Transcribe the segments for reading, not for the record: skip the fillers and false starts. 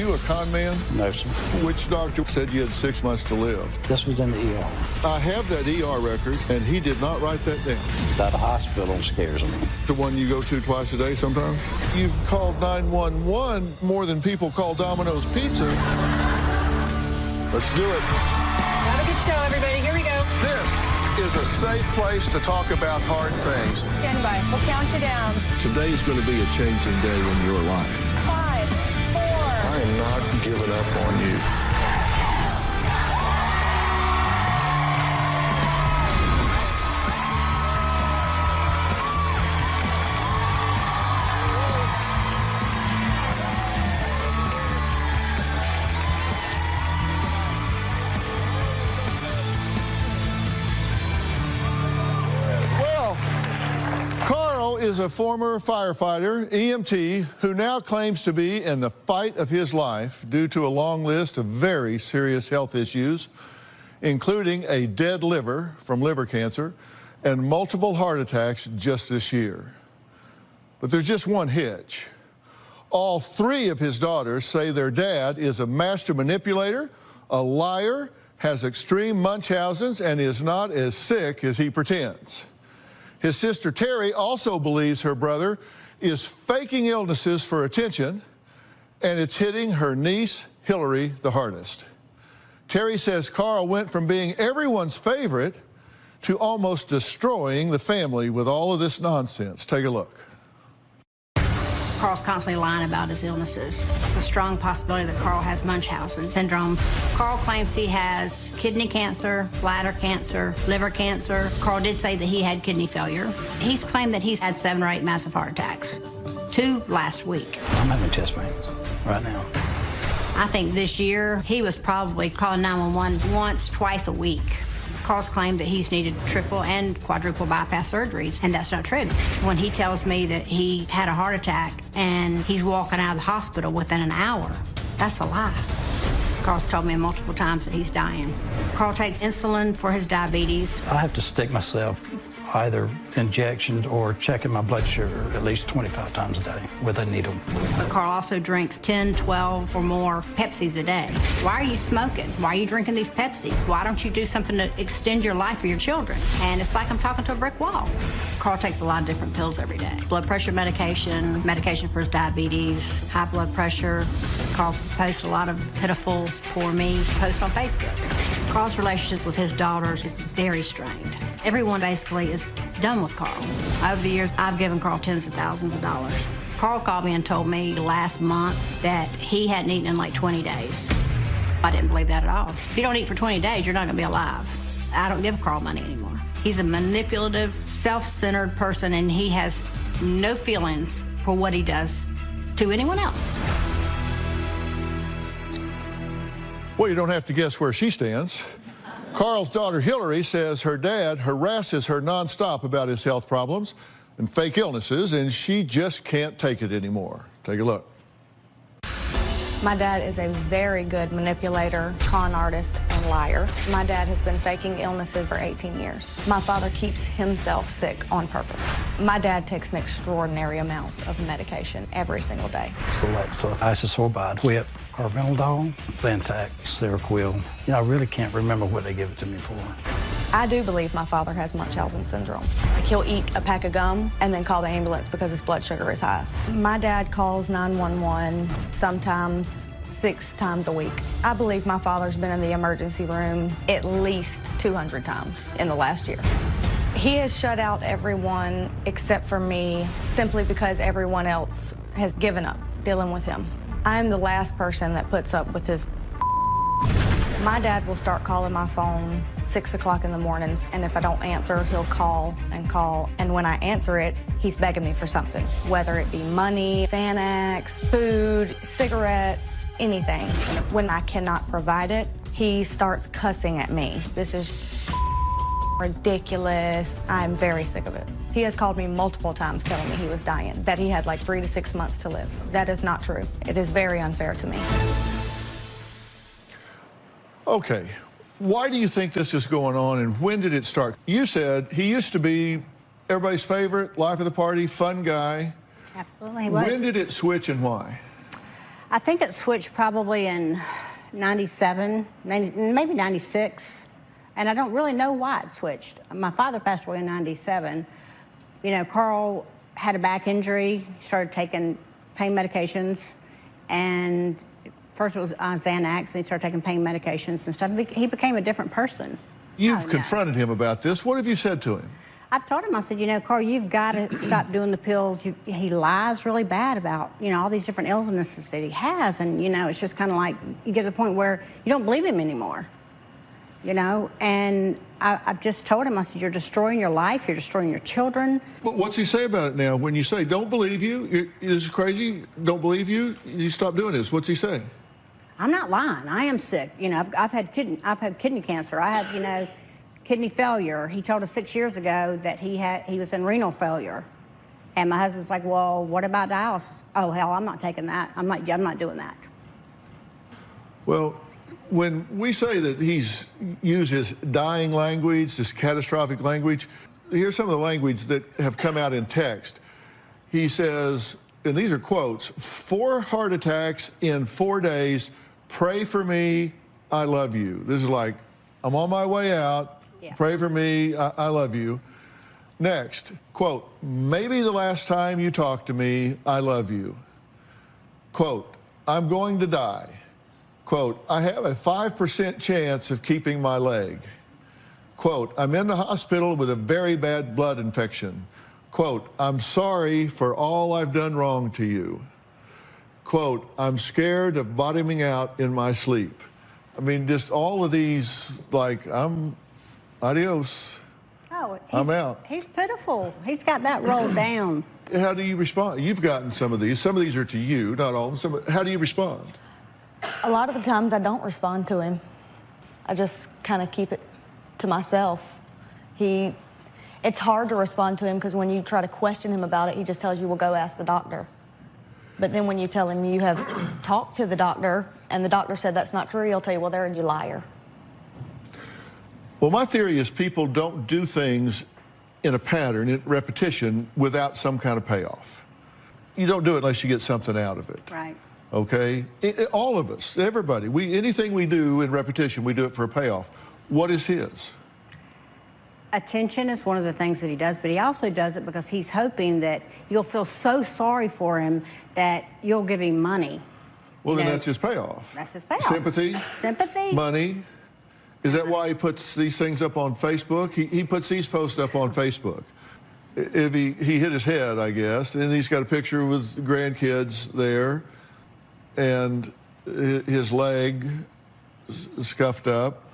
you a con man? No, sir. Which doctor said you had 6 months to live? This was in the ER. I have that ER record, and he did not write that down. That hospital scares me. The one you go to twice a day sometimes? You've called 911 more than people call Domino's Pizza. Let's do it. Have a good show, everybody. Here we go. This is a safe place to talk about hard things. Stand by. We'll count you down. Today's going to be a changing day in your life. 5, 4. I am not giving up on you. Is a former firefighter, EMT, who now claims to be in the fight of his life due to a long list of very serious health issues, including a dead liver from liver cancer and multiple heart attacks just this year. But there's just one hitch. All 3 of his daughters say their dad is a master manipulator, a liar, has extreme Munchausen's, and is not as sick as he pretends. His sister Terry also believes her brother is faking illnesses for attention, and it's hitting her niece Hillary the hardest. Terry says Carl went from being everyone's favorite to almost destroying the family with all of this nonsense. Take a look. Carl's constantly lying about his illnesses. It's a strong possibility that Carl has Munchausen syndrome. Carl claims he has kidney cancer, bladder cancer, liver cancer. Carl did say that he had kidney failure. He's claimed that he's had 7 or 8 massive heart attacks, 2 last week. I'm having chest pains right now. I think this year he was probably calling 911 once, twice a week. Carl's claimed that he's needed triple and quadruple bypass surgeries, and that's not true. When he tells me that he had a heart attack and he's walking out of the hospital within an hour, that's a lie. Carl's told me multiple times that he's dying. Carl takes insulin for his diabetes. I have to stick myself either injections or checking my blood sugar at least 25 times a day with a needle. But Carl also drinks 10, 12 or more Pepsis a day. Why are you smoking? Why are you drinking these Pepsis? Why don't you do something to extend your life for your children? And it's like I'm talking to a brick wall. Carl takes a lot of different pills every day. Blood pressure medication, medication for his diabetes, high blood pressure. Carl posts a lot of pitiful, poor me posts on Facebook. Carl's relationship with his daughters is very strained. Everyone basically is done with Carl. Over the years, I've given Carl tens of thousands of dollars. Carl called me and told me last month that he hadn't eaten in like 20 days. I didn't believe that at all. If you don't eat for 20 days, you're not gonna be alive. I don't give Carl money anymore. He's a manipulative, self-centered person, and he has no feelings for what he does to anyone else. Well, you don't have to guess where she stands. Carl's daughter Hillary says her dad harasses her nonstop about his health problems and fake illnesses, and she just can't take it anymore. Take a look. My dad is a very good manipulator, con artist, and liar. My dad has been faking illnesses for 18 years. My father keeps himself sick on purpose. My dad takes an extraordinary amount of medication every single day. Celexa, isosorbide, whip, carbendazole, Zantac, Seroquel. You know, I really can't remember what they give it to me for. I do believe my father has Munchausen syndrome. Like, he'll eat a pack of gum and then call the ambulance because his blood sugar is high. My dad calls 911 sometimes 6 times a week. I believe my father's been in the emergency room at least 200 times in the last year. He has shut out everyone except for me simply because everyone else has given up dealing with him. I'm the last person that puts up with his. My dad will start calling my phone 6 o'clock in the mornings, and if I don't answer, he'll call and call. And when I answer it, he's begging me for something, whether it be money, Xanax, food, cigarettes, anything. When I cannot provide it, he starts cussing at me. This is ridiculous. I'm very sick of it. He has called me multiple times telling me he was dying, that he had like 3 to 6 months to live. That is not true. It is very unfair to me. Okay, why do you think this is going on, and when did it start? You said he used to be everybody's favorite, life of the party, fun guy. Absolutely, he was. When did it switch and why? I think it switched probably in 97, maybe 96. And I don't really know why it switched. My father passed away in 97. You know, Carl had a back injury, started taking pain medications, and first it was Xanax, and he started taking pain medications and stuff. He became a different person. You've confronted him about this. What have you said to him? I've told him, I said, you know, Carl, you've got to stop doing the pills. He lies really bad about, you know, all these different illnesses that he has. And, you know, it's just kind of like you get to the point where you don't believe him anymore, you know. And I've just told him, I said, you're destroying your life. You're destroying your children. But what's he say about it now? When you say, don't believe you, this is crazy, don't believe you, you stop doing this. What's he say? I'm not lying. I am sick. You know, I've had kidney cancer. I have, you know, kidney failure. He told us 6 years ago that he was in renal failure. And my husband's like, well, what about dialysis? Oh, hell, I'm not taking that. I'm not doing that. Well, when we say that he's used his dying language, this catastrophic language, here's some of the language that have come out in text. He says, and these are quotes, 4 heart attacks in 4 days, pray for me, I love you. This is like, I'm on my way out. Yeah. Pray for me, I love you. Next, quote, maybe the last time you talk to me, I love you. Quote, I'm going to die. Quote, I have a 5% chance of keeping my leg. Quote, I'm in the hospital with a very bad blood infection. Quote, I'm sorry for all I've done wrong to you. Quote, I'm scared of bottoming out in my sleep. I mean, just all of these, like, adios. Oh, I'm out. He's pitiful. He's got that rolled down. How do you respond? You've gotten some of these. Some of these are to you, not all of them. How do you respond? A lot of the times I don't respond to him. I just kind of keep it to myself. It's hard to respond to him because when you try to question him about it, he just tells you, well, go ask the doctor. But then when you tell him you have talked to the doctor and the doctor said that's not true, he'll tell you, well, they're a liar. Well, my theory is people don't do things in a pattern, in repetition, without some kind of payoff. You don't do it unless you get something out of it. Right. Okay? All of us, everybody, anything we do in repetition, we do it for a payoff. What is his? Attention is one of the things that he does, but he also does it because he's hoping that you'll feel so sorry for him that you'll give him money. Well, then that's his payoff. That's his payoff. Sympathy. Sympathy. Money. Is that why he puts these things up on Facebook? He puts these posts up on Facebook. If he hit his head, I guess, and he's got a picture with grandkids there, and his leg scuffed up.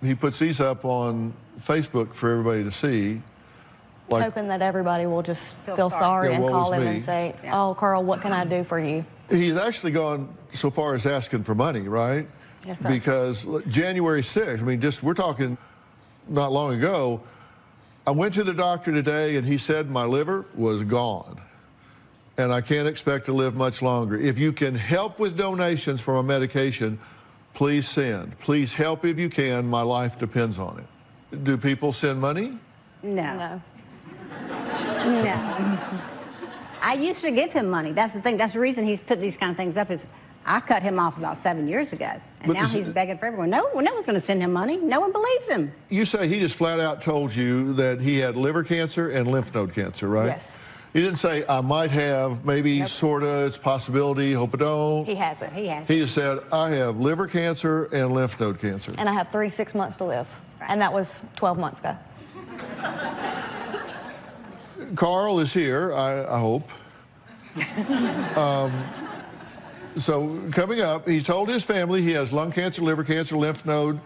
He puts these up on Facebook for everybody to see. Like, hoping that everybody will just feel sorry and call him and say, oh, Carl, what can I do for you? He's actually gone so far as asking for money, right? Yes, sir. Because January 6th, I mean, we're talking not long ago, I went to the doctor today and he said my liver was gone and I can't expect to live much longer. If you can help with donations for my medication, please send. Please help if you can. My life depends on it. Do people send money? No. No. I used to give him money. That's the thing. That's the reason he's put these kind of things up is I cut him off about 7 years ago. And now he's begging for everyone. No one's going to send him money. No one believes him. You say he just flat out told you that he had liver cancer and lymph node cancer, right? Yes. He didn't say, I might have, maybe, sort of, it's a possibility, hope I don't. He hasn't. He just said, I have liver cancer and lymph node cancer. And I have 6 months to live. And that was 12 months ago. Carl is here, I hope. So coming up, he told his family he has lung cancer, liver cancer, lymph node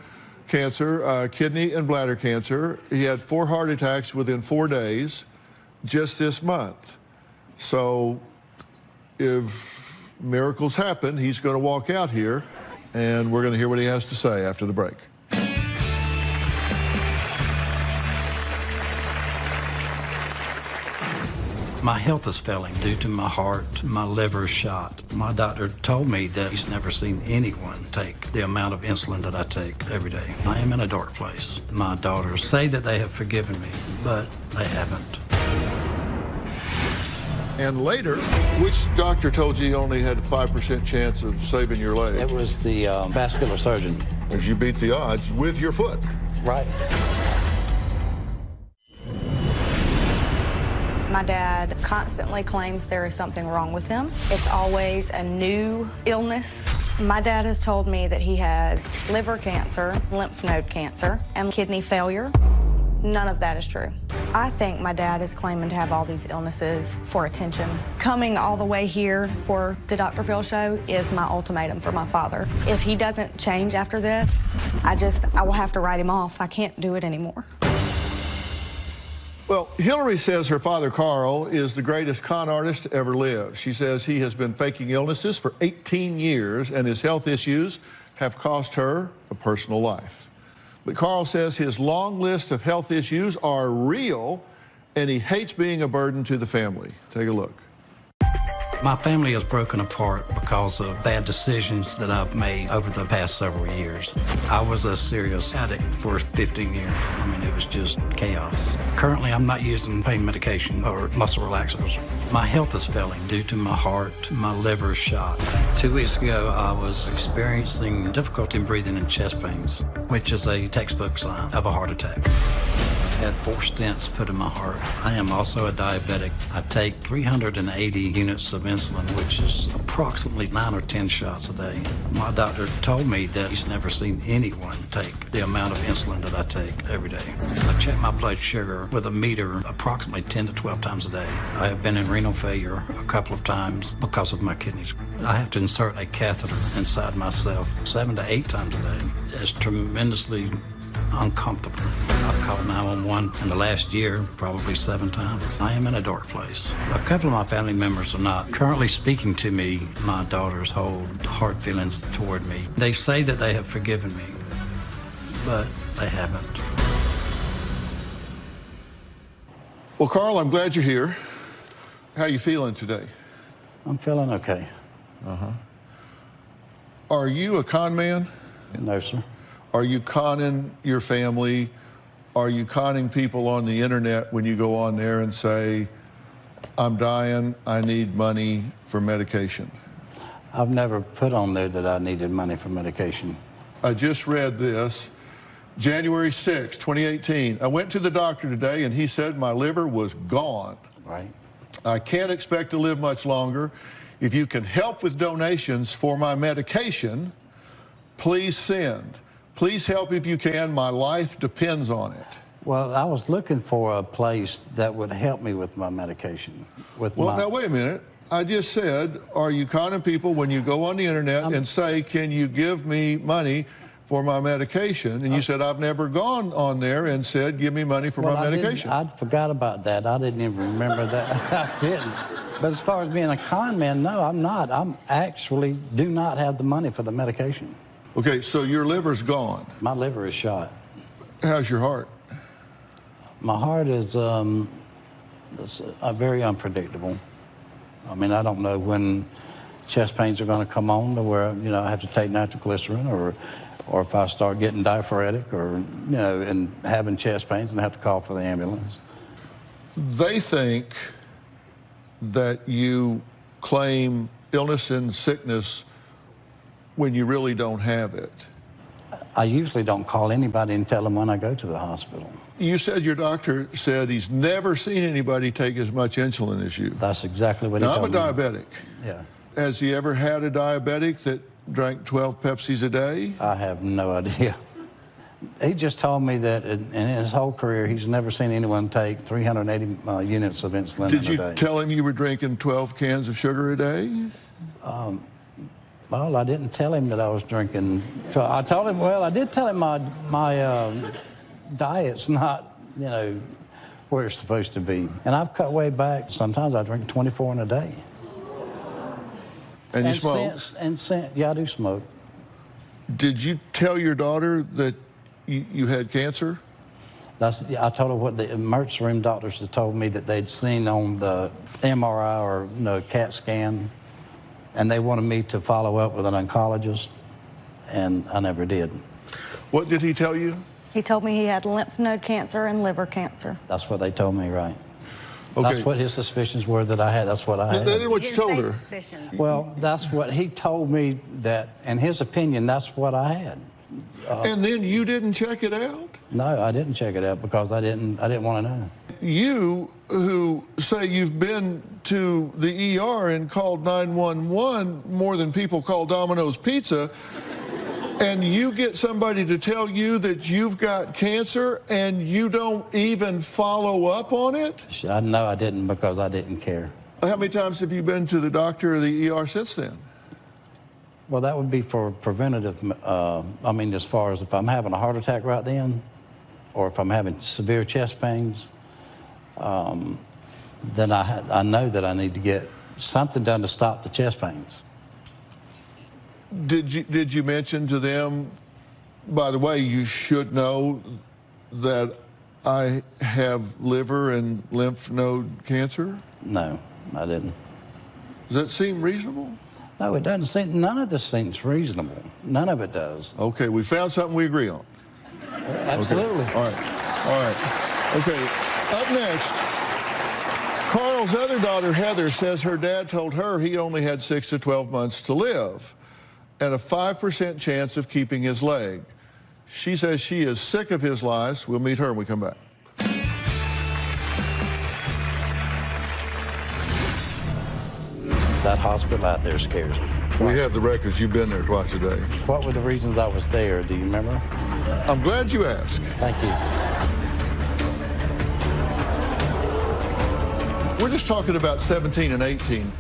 cancer, kidney and bladder cancer. He had 4 heart attacks within 4 days just this month. So if miracles happen, he's going to walk out here, and we're going to hear what he has to say after the break. My health is failing due to my heart, my liver shot. My doctor told me that he's never seen anyone take the amount of insulin that I take every day. I am in a dark place. My daughters say that they have forgiven me, but they haven't. And later, which doctor told you only had a 5% chance of saving your leg? It was the vascular surgeon. As you beat the odds with your foot. Right. My dad constantly claims there is something wrong with him. It's always a new illness. My dad has told me that he has liver cancer, lymph node cancer, and kidney failure. None of that is true. I think my dad is claiming to have all these illnesses for attention. Coming all the way here for the Dr. Phil Show is my ultimatum for my father. If he doesn't change after this, I will have to write him off. I can't do it anymore. Well, Hillary says her father, Carl, is the greatest con artist to ever live. She says he has been faking illnesses for 18 years, and his health issues have cost her a personal life. But Carl says his long list of health issues are real, and he hates being a burden to the family. Take a look. My family is broken apart because of bad decisions that I've made over the past several years. I was a serious addict for 15 years. I mean, it was just chaos. Currently, I'm not using pain medication or muscle relaxers. My health is failing due to my heart, my liver shot. 2 weeks ago, I was experiencing difficulty in breathing and chest pains, which is a textbook sign of a heart attack. Had 4 stents put in my heart. I am also a diabetic. I take 380 units of insulin, which is approximately 9 or 10 shots a day. My doctor told me that he's never seen anyone take the amount of insulin that I take every day. I check my blood sugar with a meter approximately 10 to 12 times a day. I have been in renal failure a couple of times because of my kidneys. I have to insert a catheter inside myself 7 to 8 times a day. It's tremendously uncomfortable. I've called 911 in the last year probably 7 times. I am in a dark place. A couple of my family members are not currently speaking to me. My daughters hold hard feelings toward me. They say that they have forgiven me, but they haven't. Well, Carl, I'm glad you're here. How you feeling today? I'm feeling okay. Are you a con man? No, sir. Are you conning your family? Are you conning people on the internet when you go on there and say, I'm dying, I need money for medication? I've never put on there that I needed money for medication. I just read this, January 6, 2018. I went to the doctor today and he said my liver was gone. Right. I can't expect to live much longer. If you can help with donations for my medication, please send. Please help if you can. My life depends on it. Well, I was looking for a place that would help me with my medication. Now, wait a minute. I just said, are you conning people when you go on the internet and say, can you give me money for my medication? And you said, I've never gone on there and said, give me money for my medication. I forgot about that. I didn't even remember that. I didn't. But as far as being a con man, no, I'm not. I'm actually do not have the money for the medication. Okay, so your liver's gone. My liver is shot. How's your heart? My heart is very unpredictable. I mean, I don't know when chest pains are going to come on to where, you know, I have to take nitroglycerin or if I start getting diaphoretic or, you know, and having chest pains and have to call for the ambulance. They think that you claim illness and sickness when you really don't have it. I usually don't call anybody and tell them when I go to the hospital. You said your doctor said he's never seen anybody take as much insulin as you. That's exactly what he told me. I'm a diabetic. Yeah. Has he ever had a diabetic that drank 12 Pepsis a day? I have no idea. He just told me that in his whole career, he's never seen anyone take 380 units of insulin in a day. Did you tell him you were drinking 12 cans of sugar a day? Well, I didn't tell him that I was drinking. I told him, well, I did tell him my diet's not, you know, where it's supposed to be. And I've cut way back. Sometimes I drink 24 in a day. And you smoke? Yeah, I do smoke. Did you tell your daughter that you had cancer? I told her what the emergency room doctors had told me that they'd seen on the MRI or, you know, CAT scan. And they wanted me to follow up with an oncologist, and I never did. What did he tell you? He told me he had lymph node cancer and liver cancer. That's what they told me, right. Okay. That's what his suspicions were that I had. That's what I had. That is what you told her. Well, that's what he told me, that, in his opinion, that's what I had. And then you didn't check it out? No, I didn't check it out because I didn't want to know. You, who say you've been to the ER and called 911 more than people call Domino's Pizza, and you get somebody to tell you that you've got cancer and you don't even follow up on it? No, I didn't, because I didn't care. How many times have you been to the doctor or the ER since then? Well, that would be for preventative. I mean, as far as if I'm having a heart attack right then, or if I'm having severe chest pains, then I know that I need to get something done to stop the chest pains. Did you mention to them, by the way, you should know that I have liver and lymph node cancer? No, I didn't. Does that seem reasonable? No, it doesn't seem, none of this seems reasonable. None of it does. Okay, we found something we agree on. Absolutely. Okay. All right. Okay, up next, Carl's other daughter, Heather, says her dad told her he only had 6 to 12 months to live and a 5% chance of keeping his leg. She says she is sick of his lies. We'll meet her when we come back. That hospital out there scares me. We have the records. You've been there twice a day. What were the reasons I was there? Do you remember? I'm glad you asked. Thank you. We're just talking about 17 and 18.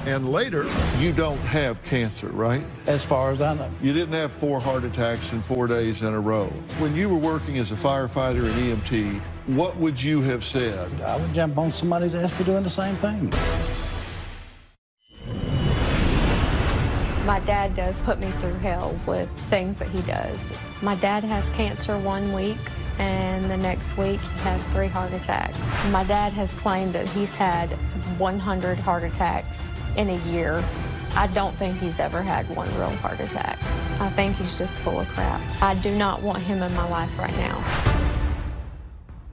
And later, you don't have cancer, right? As far as I know. You didn't have 4 heart attacks in 4 days in a row. When you were working as a firefighter and EMT, what would you have said? I would jump on somebody's ass for doing the same thing. My dad does put me through hell with things that he does. My dad has cancer 1 week, and the next week he has 3 heart attacks. My dad has claimed that he's had 100 heart attacks in a year. I don't think he's ever had one real heart attack. I think he's just full of crap. I do not want him in my life right now.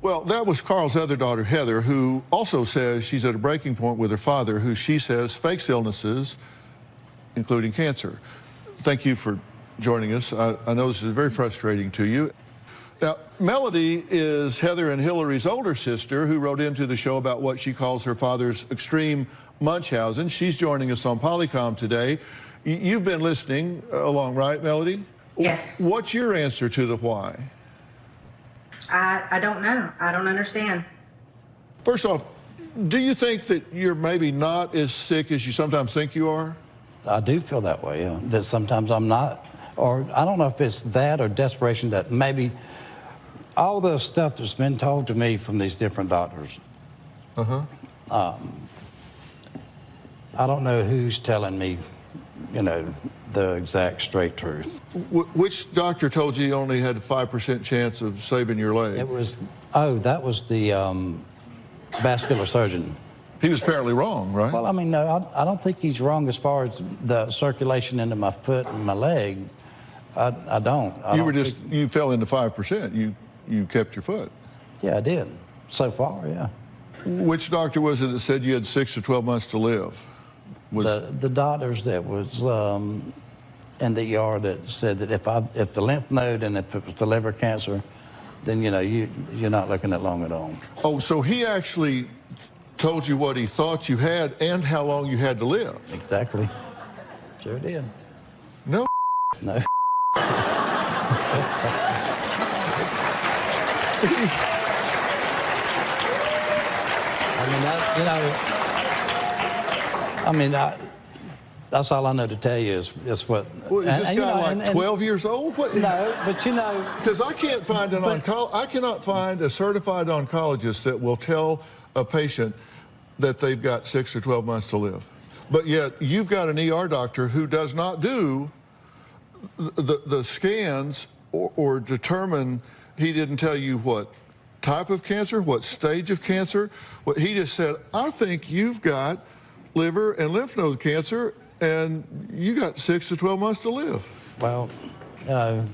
Well, that was Carl's other daughter, Heather, who also says she's at a breaking point with her father, who she says fakes illnesses, including cancer. Thank you for joining us. I know this is very frustrating to you. Now, Melody is Heather and Hillary's older sister, who wrote into the show about what she calls her father's extreme Munchausen. She's joining us on Polycom today. You've been listening along, right, Melody? Yes. What's your answer to the why? I don't know. I don't understand. First off, do you think that you're maybe not as sick as you sometimes think you are? I do feel that way, yeah. That sometimes I'm not, or I don't know if it's that or desperation, that maybe all the stuff that's been told to me from these different doctors. I don't know who's telling me, you know, the exact straight truth. Which doctor told you you only had a 5% chance of saving your leg? It was, that was the vascular surgeon. He was apparently wrong, right? Well, I mean, no, I don't think he's wrong as far as the circulation into my foot and my leg. I don't. You fell into 5%. You kept your foot. Yeah, I did. So far, yeah. Which doctor was it that said you had 6 to 12 months to live? The doctors that was in the ER that said that if the lymph node and if it was the liver cancer, then, you know, you're not looking at long at all. Oh, so he actually told you what he thought you had and how long you had to live? Exactly. Sure did. No. No. That's all I know to tell you is what. Well, is this guy like 12 years old? What? No, but you know. Because I can't find I cannot find a certified oncologist that will tell a patient that they've got 6 or 12 months to live. But yet you've got an ER doctor who does not do the scans or determine. He didn't tell you what type of cancer, what stage of cancer. What he just said, I think you've got liver and lymph node cancer, and you got 6 to 12 months to live. Well, you know,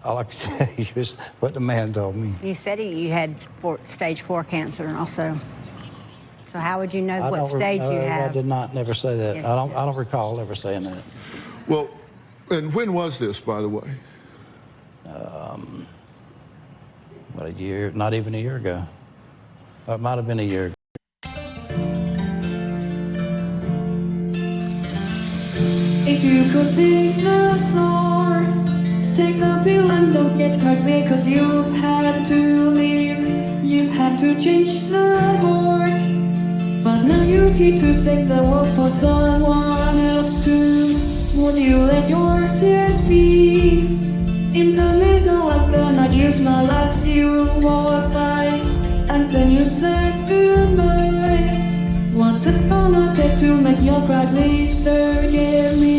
All I can tell you is what the man told me. You said you had stage 4 cancer also. So how would you know what stage you have? I did not never say that. Yes, I don't recall ever saying that. Well, and when was this, by the way? What, a year? Not even a year ago. Or it might have been a year ago. If you could take the sword, take the pill and don't get hurt because you had to leave. You had to change the world, but now you're here to save the world for someone else too. Would you let your tears be in the middle of the night? Use my last, you walk by, and then you said goodbye. What's it gonna take to make your cry? Please forgive me.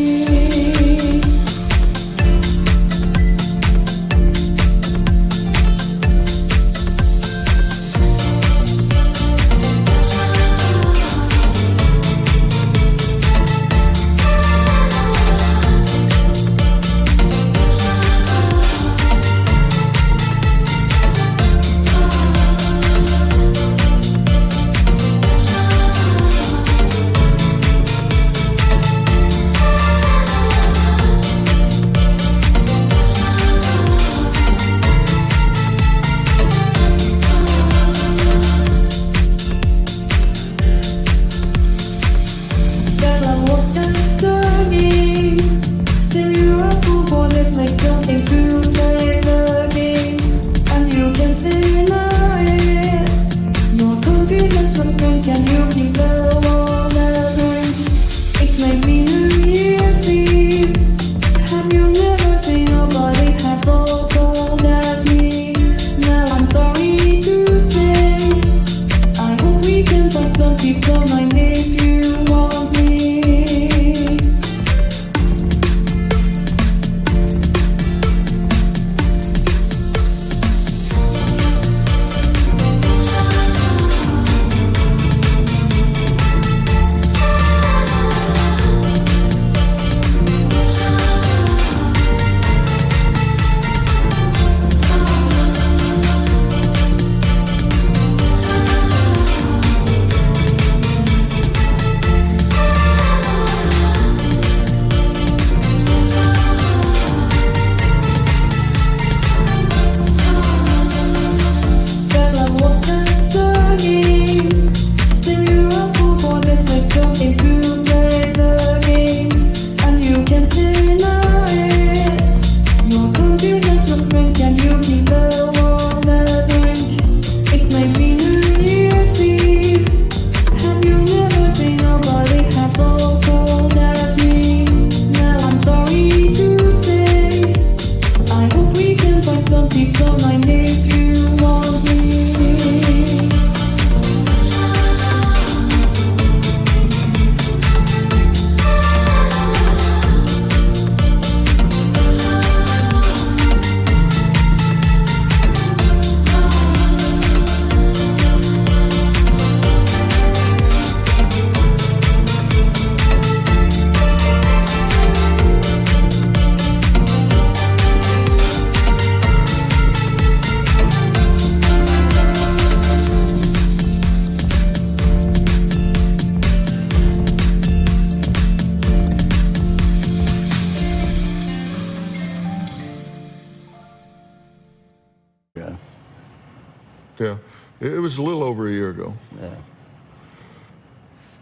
Yeah, it was a little over a year ago. Yeah.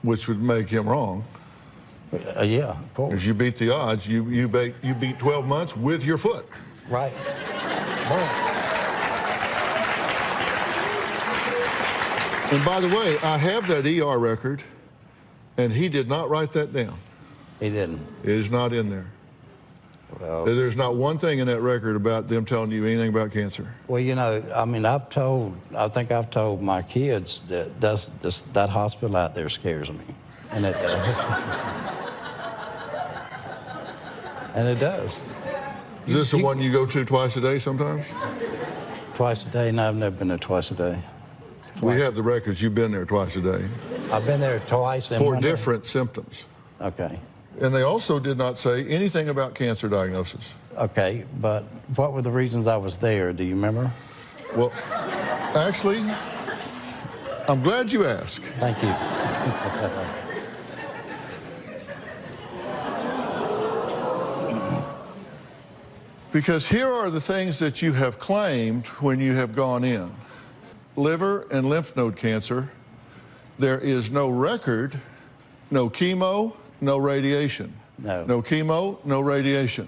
Which would make him wrong. Yeah, of course. Because you beat the odds. You beat 12 months with your foot. Right. And by the way, I have that ER record, and he did not write that down. He didn't. It is not in there. Well, there's not one thing in that record about them telling you anything about cancer. Well, you know, I mean, I think I've told my kids that that hospital out there scares me. And it does. And it does. Is this the one you go to twice a day sometimes? Twice a day? No, I've never been there twice a day. We have the records. You've been there twice a day. I've been there twice. For different symptoms. Okay. And they also did not say anything about cancer diagnosis. Okay, but what were the reasons I was there? Do you remember? Well, actually, I'm glad you asked. Thank you. Because here are the things that you have claimed when you have gone in. Liver and lymph node cancer, there is no record, no chemo, no radiation. No. No chemo, no radiation.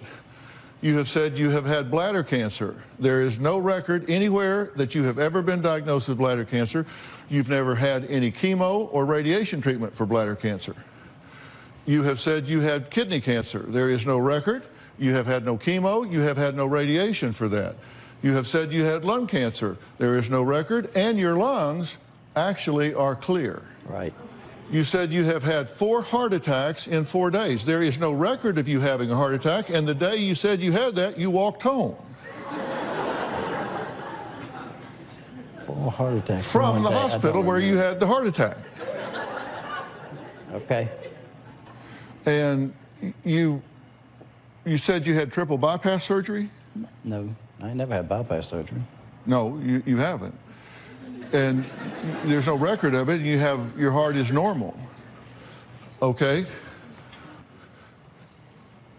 You have said you have had bladder cancer. There is no record anywhere that you have ever been diagnosed with bladder cancer. You've never had any chemo or radiation treatment for bladder cancer. You have said you had kidney cancer. There is no record. You have had no chemo. You have had no radiation for that. You have said you had lung cancer. There is no record, and your lungs actually are clear. Right. You said you have had 4 heart attacks in 4 days. There is no record of you having a heart attack, and the day you said you had that, you walked home. 4 heart attacks. From the hospital where you had the heart attack. Okay. And you said you had triple bypass surgery? No, I never had bypass surgery. No, you haven't. And there's no record of it, and your heart is normal. Okay?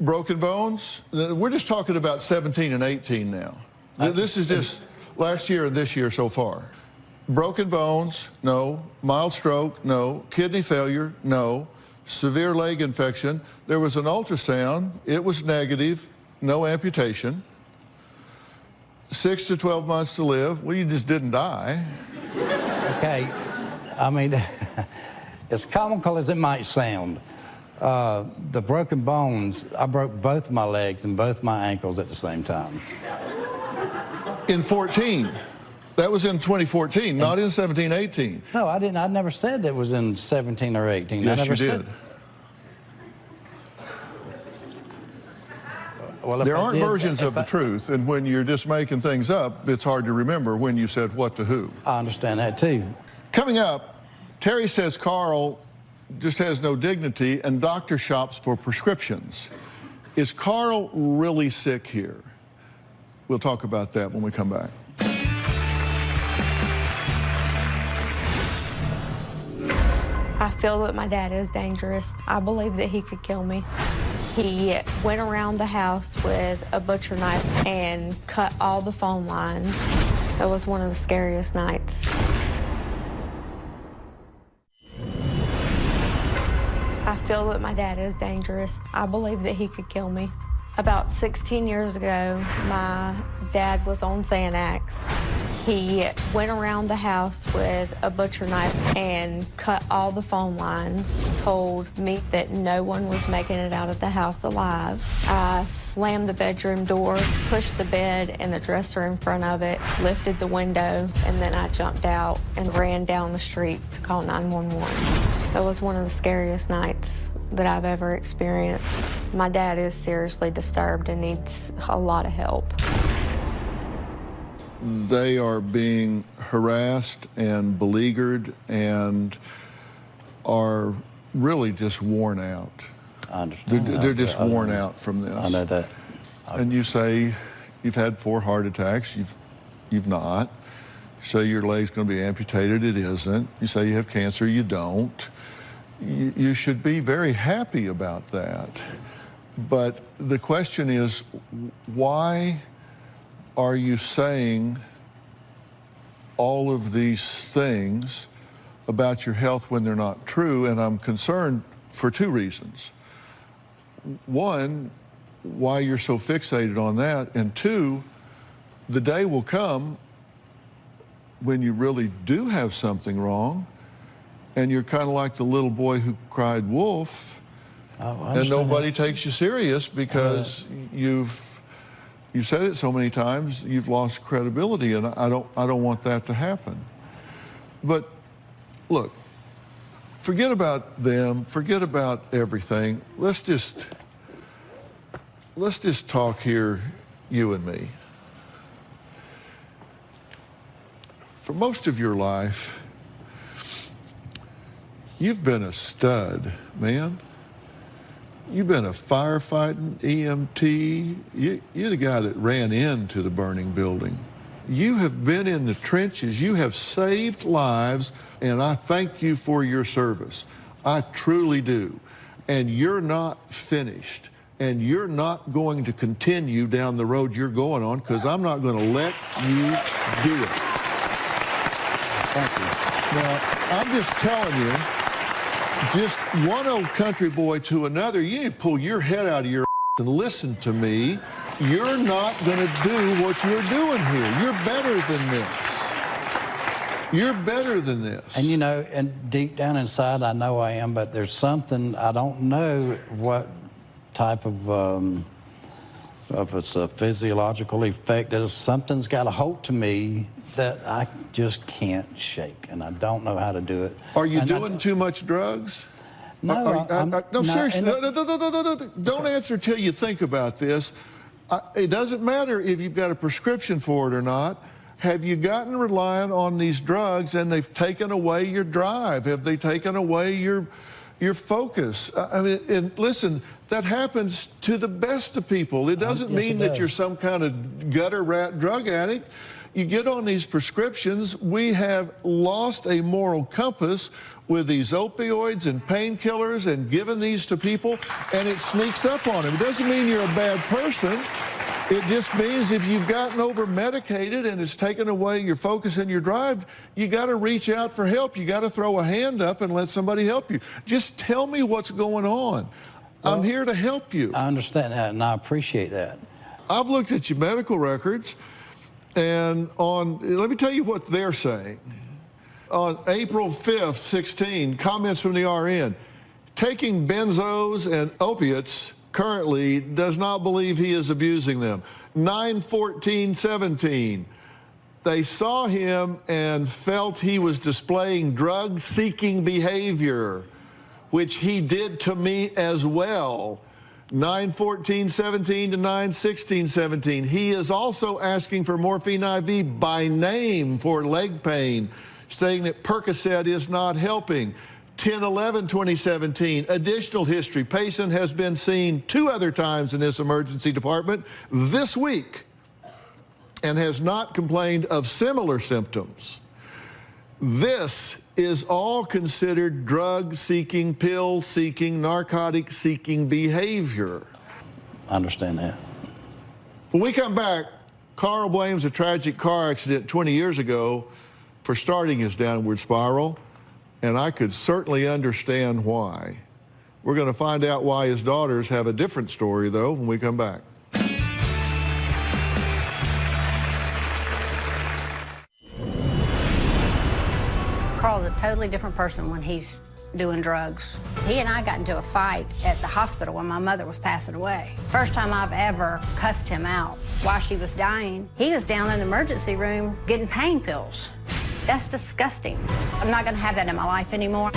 Broken bones? We're just talking about 17 and 18 now. This is just last year and this year so far. Broken bones, no. Mild stroke, no. Kidney failure, no. Severe leg infection. There was an ultrasound. It was negative. No amputation. 6 to 12 months to live. Well, you just didn't die. Okay. I mean, as comical as it might sound, the broken bones, I broke both my legs and both my ankles at the same time. In 14. That was in 2014, not in 17, 18. No, I didn't. I never said it was in 17 or 18. Yes, I never you did. Said... Well, there aren't versions of the truth, and when you're just making things up, it's hard to remember when you said what to who. I understand that, too. Coming up, Terry says Carl just has no dignity and doctor shops for prescriptions. Is Carl really sick here? We'll talk about that when we come back. I feel that my dad is dangerous. I believe that he could kill me. He went around the house with a butcher knife and cut all the phone lines. It was one of the scariest nights. I feel that my dad is dangerous. I believe that he could kill me. About 16 years ago, my dad was on Xanax. He went around the house with a butcher knife and cut all the phone lines, told me that no one was making it out of the house alive. I slammed the bedroom door, pushed the bed and the dresser in front of it, lifted the window, and then I jumped out and ran down the street to call 911. That was one of the scariest nights that I've ever experienced. My dad is seriously disturbed and needs a lot of help. They are being harassed and beleaguered and are really just worn out. I understand. They're just worn out from this. I know that. And you say you've had 4 heart attacks. You've not. You say your leg's going to be amputated. It isn't. You say you have cancer. You don't. You should be very happy about that. But the question is, why are you saying all of these things about your health when they're not true? And I'm concerned for 2 reasons. 1, why you're so fixated on that, and 2, the day will come when you really do have something wrong, and you're kind of like the little boy who cried wolf, and nobody takes you serious because you've said it so many times, you've lost credibility, and I don't want that to happen. But look, forget about them, forget about everything. Let's just talk here, you and me. For most of your life, you've been a stud, man. You've been a firefighting EMT. You're the guy that ran into the burning building. You have been in the trenches. You have saved lives, and I thank you for your service. I truly do. And you're not finished. And you're not going to continue down the road you're going on, because I'm not going to let you do it. Thank you. Now, I'm just telling you, just one old country boy to another, you need to pull your head out of your and listen to me. You're not going to do what you're doing here. You're better than this. You're better than this. And you know, and deep down inside, I know I am, but there's something, I don't know what type of it's a physiological effect. There's something's got a hold to me that I just can't shake, and I don't know how to do it. Are you doing too much drugs? No, no, seriously, no. Don't answer till you think about this. It doesn't matter if you've got a prescription for it or not. Have you gotten reliant on these drugs and they've taken away your drive? Have they taken away your focus? I mean, and listen, that happens to the best of people. It doesn't mean that you're some kind of gutter rat drug addict. You get on these prescriptions, we have lost a moral compass with these opioids and painkillers and giving these to people, and it sneaks up on them. It doesn't mean you're a bad person. It just means if you've gotten over-medicated and it's taken away your focus and your drive, you got to reach out for help. You got to throw a hand up and let somebody help you. Just tell me what's going on. Well, I'm here to help you. I understand that, and I appreciate that. I've looked at your medical records, and let me tell you what they're saying. On April 5th, 16, comments from the RN. Taking benzos and opiates currently, does not believe he is abusing them. 9/14/17, they saw him and felt he was displaying drug-seeking behavior, which he did to me as well. 9/14/17 to 9/16/17. He is also asking for morphine IV by name for leg pain, saying that Percocet is not helping. 10/11/2017, additional history. Patient has been seen 2 other times in this emergency department this week and has not complained of similar symptoms. This is all considered drug-seeking, pill-seeking, narcotic-seeking behavior. I understand that. When we come back, Carl blames a tragic car accident 20 years ago for starting his downward spiral, and I could certainly understand why. We're going to find out why his daughters have a different story, though, when we come back. Carl's a totally different person when he's doing drugs. He and I got into a fight at the hospital when my mother was passing away. First time I've ever cussed him out. While she was dying, he was down in the emergency room getting pain pills. That's disgusting. I'm not going to have that in my life anymore.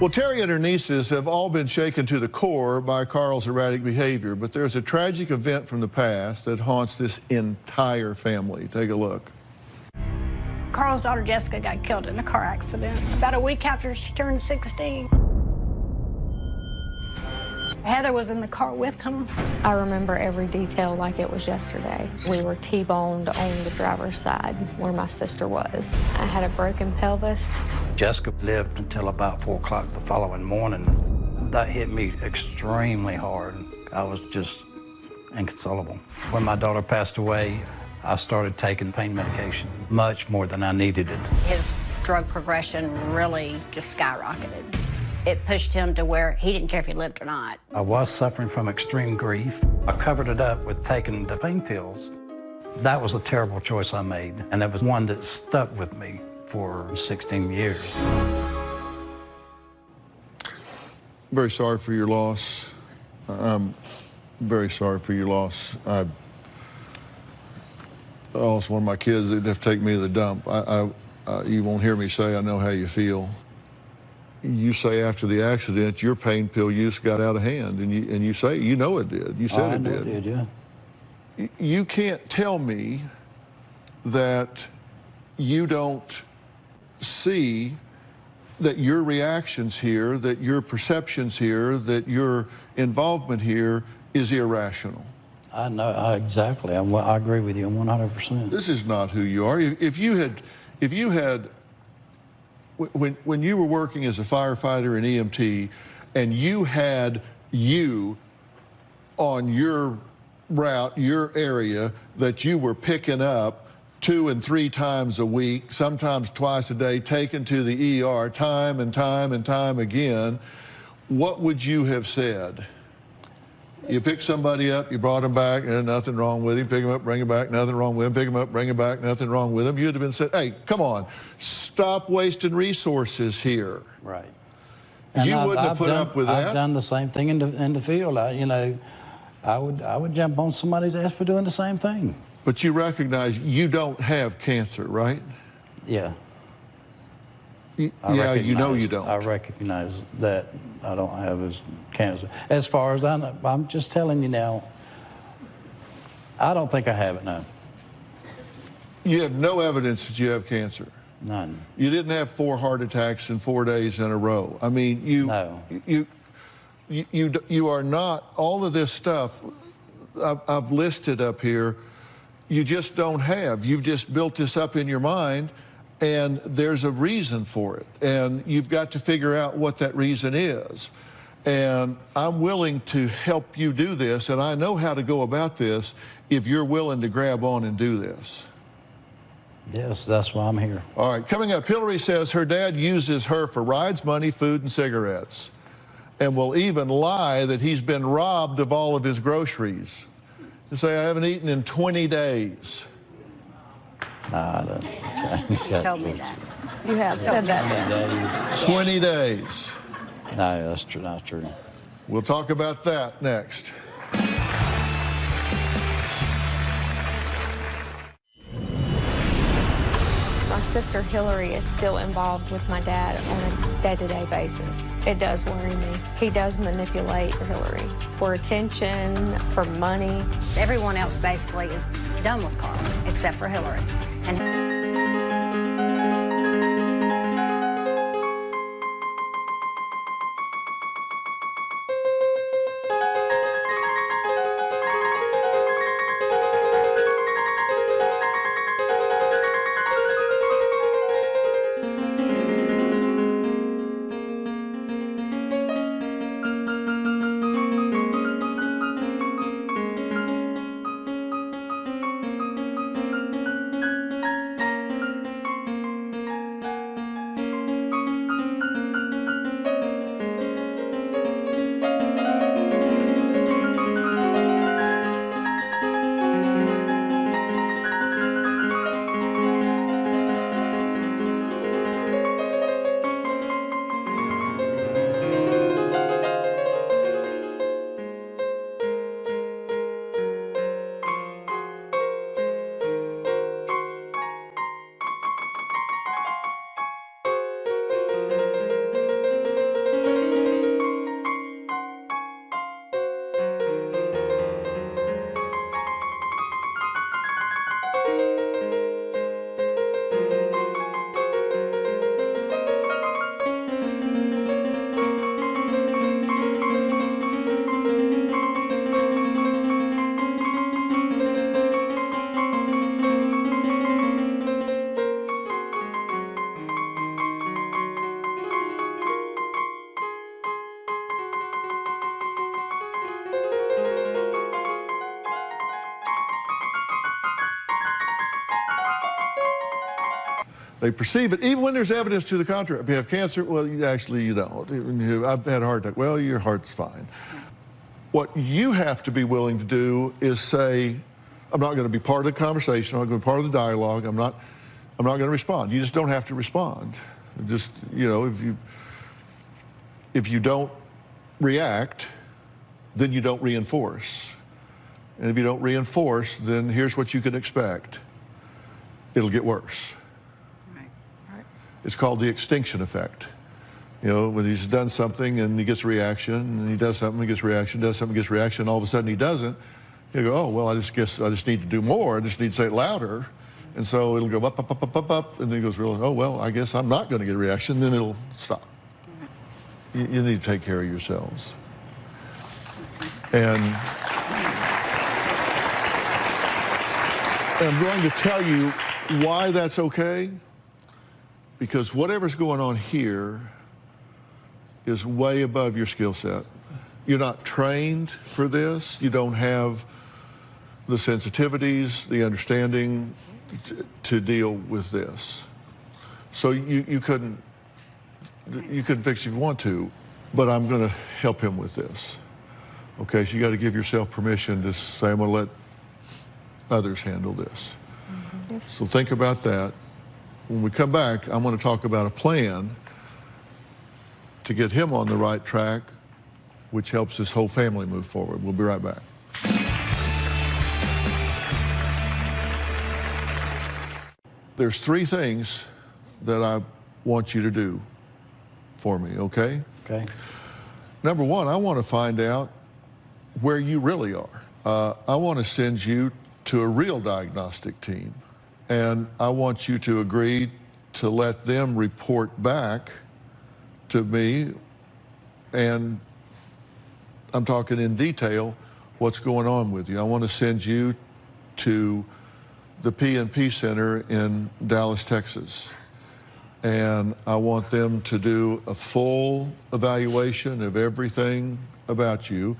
Well, Terry and her nieces have all been shaken to the core by Carl's erratic behavior, but there's a tragic event from the past that haunts this entire family. Take a look. Carl's daughter Jessica got killed in a car accident about a week after she turned 16. Heather was in the car with him. I remember every detail like it was yesterday. We were T-boned on the driver's side where my sister was. I had a broken pelvis. Jessica lived until about 4 o'clock the following morning. That hit me extremely hard. I was just inconsolable. When my daughter passed away, I started taking pain medication, much more than I needed it. His drug progression really just skyrocketed. It pushed him to where he didn't care if he lived or not. I was suffering from extreme grief. I covered it up with taking the pain pills. That was a terrible choice I made, and it was one that stuck with me for 16 years. Very sorry for your loss. I'm very sorry for your loss. I lost one of my kids. They'd have to take me to the dump. You won't hear me say I know how you feel. You say after the accident your pain pill use got out of hand, and you say you know it did. You said it did. I know it did, yeah. You can't tell me that you don't see that your reactions here, that your perceptions here, that your involvement here is irrational. I know exactly. I agree with you 100%. This is not who you are. If you had, when you were working as a firefighter and EMT, and you had you on your route, your area, that you were picking up 2 and 3 times a week, sometimes twice a day, taken to the ER time and time and time again, what would you have said? You pick somebody up, you brought him back, and nothing wrong with him. Pick him up, bring him back, nothing wrong with him. Pick him up, bring him back, nothing wrong with him. You'd have been said, hey, come on, stop wasting resources here. Right. You wouldn't have put up with that. I've done the same thing in the field. I would jump on somebody's ass for doing the same thing. But you recognize you don't have cancer, right? Yeah. Yeah, you know you don't. I recognize that I don't have his cancer. As far as I know, I'm just telling you now, I don't think I have it now. You have no evidence that you have cancer? None. You didn't have 4 heart attacks in 4 days in a row. I mean, No. You are not, all of this stuff I've listed up here, you just don't have. You've just built this up in your mind, and there's a reason for it. And you've got to figure out what that reason is. And I'm willing to help you do this, and I know how to go about this if you're willing to grab on and do this. Yes, that's why I'm here. All right, coming up, Hillary says her dad uses her for rides, money, food, and cigarettes, and will even lie that he's been robbed of all of his groceries. You say, I haven't eaten in 20 days. Nah, I don't. Told me that. You have said that. 20 days. No, that's not true. We'll talk about that next. My sister Hillary is still involved with my dad on a day-to-day basis. It does worry me. He does manipulate Hillary for attention, for money. Everyone else basically is done with Carl, except for Hillary. And They perceive it, even when there's evidence to the contrary. If you have cancer, well, you don't. I've had a heart attack. Well, your heart's fine. What you have to be willing to do is say, I'm not going to be part of the conversation. I'm not going to be part of the dialogue. I'm not going to respond. You just don't have to respond. Just, if you don't react, then you don't reinforce. And if you don't reinforce, then here's what you can expect. It'll get worse. It's called the extinction effect. When he's done something and he gets a reaction, and he does something, he gets a reaction, does something, gets a reaction, all of a sudden he doesn't, you go, oh, well, I just need to do more. I just need to say it louder. And so it'll go up, up, up, up, up, up, and then it goes really, oh, well, I guess I'm not going to get a reaction, then it'll stop. You need to take care of yourselves. And I'm going to tell you why that's okay, because whatever's going on here is way above your skill set. You're not trained for this. You don't have the sensitivities, the understanding to deal with this. So you couldn't fix it if you want to, but I'm going to help him with this. Okay, so you got to give yourself permission to say, I'm going to let others handle this. So think about that. When we come back, I'm going to talk about a plan to get him on the right track, which helps this whole family move forward. We'll be right back. There's 3 things that I want you to do for me, okay? Okay. Number 1, I want to find out where you really are. I want to send you to a real diagnostic team, and I want you to agree to let them report back to me, and I'm talking in detail what's going on with you. I want to send you to the P&P Center in Dallas, Texas. And I want them to do a full evaluation of everything about you,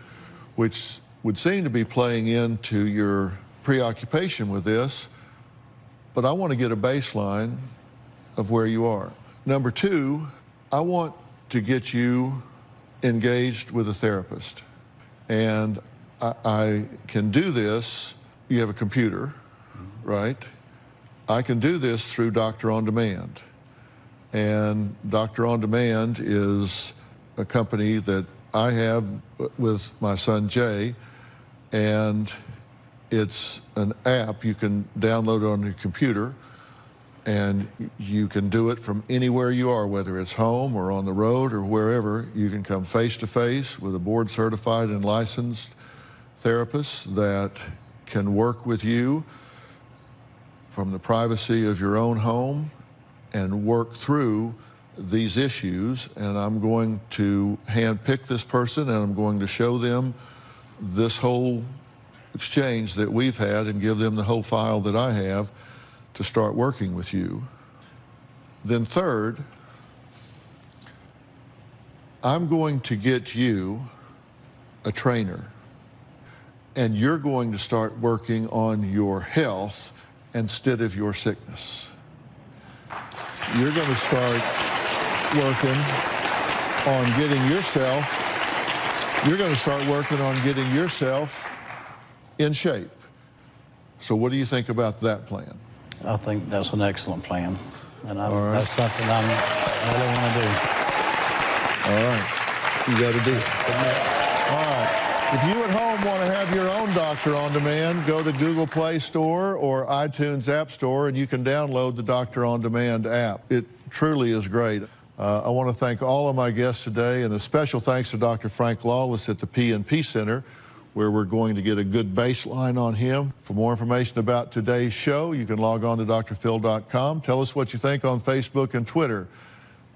which would seem to be playing into your preoccupation with this, but I want to get a baseline of where you are. Number 2, I want to get you engaged with a therapist. And I can do this. You have a computer, right? I can do this through Doctor On Demand. And Doctor On Demand is a company that I have with my son Jay, and it's an app you can download on your computer, and you can do it from anywhere you are, whether it's home or on the road or wherever. You can come face to face with a board certified and licensed therapist that can work with you from the privacy of your own home and work through these issues. And I'm going to handpick this person, and I'm going to show them this whole exchange that we've had and give them the whole file that I have to start working with you. Then third, I'm going to get you a trainer, and you're going to start working on your health instead of your sickness. You're going to start working on getting yourself, you're going to start working on getting yourself in shape. So what do you think about that plan? I think that's an excellent plan, and right. That's something I really want to do. All right, you got to do it. All right, if you at home want to have your own Doctor On Demand, go to Google Play Store or iTunes App Store, and you can download the Doctor On Demand app. It truly is great. I want to thank all of my guests today, and a special thanks to Dr. Frank Lawless at the P&P Center, where we're going to get a good baseline on him. For more information about today's show, you can log on to drphil.com. Tell us what you think on Facebook and Twitter,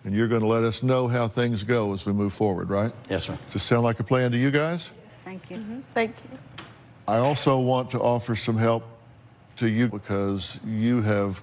and you're going to let us know how things go as we move forward, right? Yes, sir. Does this sound like a plan to you guys? Thank you. Thank you. I also want to offer some help to you because you have